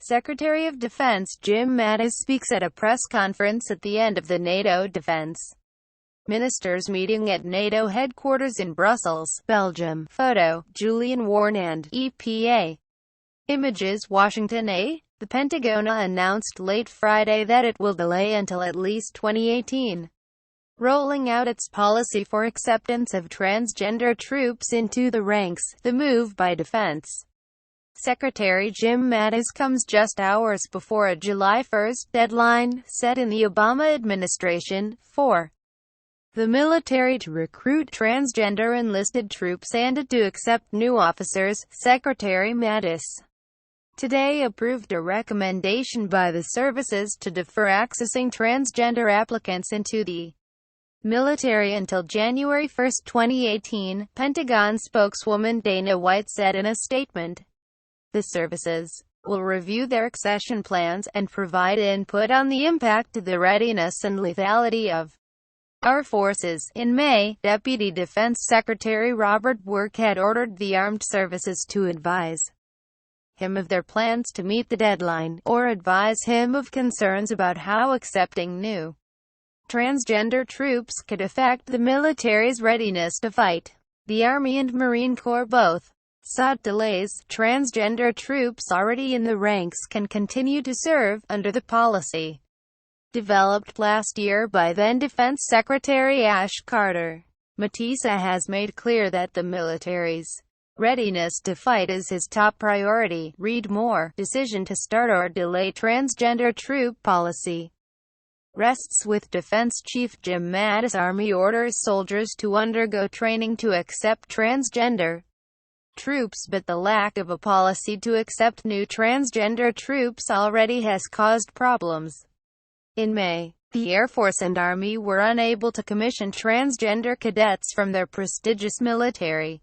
Secretary of Defense Jim Mattis speaks at a press conference at the end of the NATO Defense Ministers' meeting at NATO headquarters in Brussels, Belgium. Photo: Julian Warren and EPA. Images: Washington. The Pentagon announced late Friday that it will delay until at least 2018 rolling out its policy for acceptance of transgender troops into the ranks. The move by Defense Secretary Jim Mattis comes just hours before a July 1 deadline, set in the Obama administration, for the military to recruit transgender enlisted troops and to accept new officers. Secretary Mattis today approved a recommendation by the services to defer accessing transgender applicants into the military until January 1, 2018, Pentagon spokeswoman Dana White said in a statement. The services will review their accession plans and provide input on the impact to the readiness and lethality of our forces. In May, Deputy Defense Secretary Robert Work had ordered the armed services to advise him of their plans to meet the deadline, or advise him of concerns about how accepting new transgender troops could affect the military's readiness to fight. The Army and Marine Corps both sought delays. Transgender troops already in the ranks can continue to serve, under the policy developed last year by then Defense Secretary Ash Carter. Mattis has made clear that the military's readiness to fight is his top priority. Read more. Decision to start or delay transgender troop policy rests with Defense Chief Jim Mattis. Army orders soldiers to undergo training to accept transgender troops, but the lack of a policy to accept new transgender troops already has caused problems. In May, the Air Force and Army were unable to commission transgender cadets from their prestigious military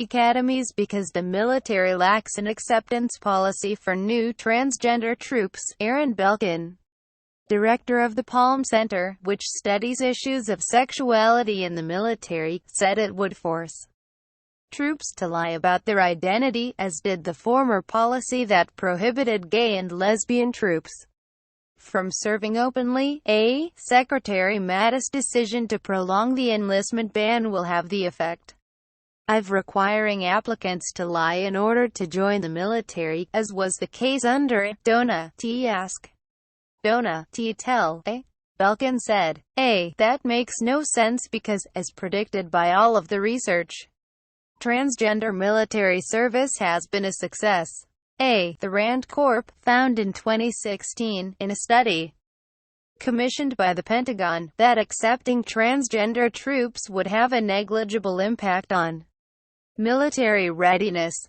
academies because the military lacks an acceptance policy for new transgender troops. Aaron Belkin, director of the Palm Center, which studies issues of sexuality in the military, said it would force troops to lie about their identity, as did the former policy that prohibited gay and lesbian troops from serving openly. Secretary Mattis' decision to prolong the enlistment ban will have the effect of requiring applicants to lie in order to join the military, as was the case under Dona T. Ask. Dona T. Tell. Belkin said. That makes no sense because, as predicted by all of the research, transgender military service has been a success. The Rand Corp. Found in 2016, in a study commissioned by the Pentagon, that accepting transgender troops would have a negligible impact on military readiness.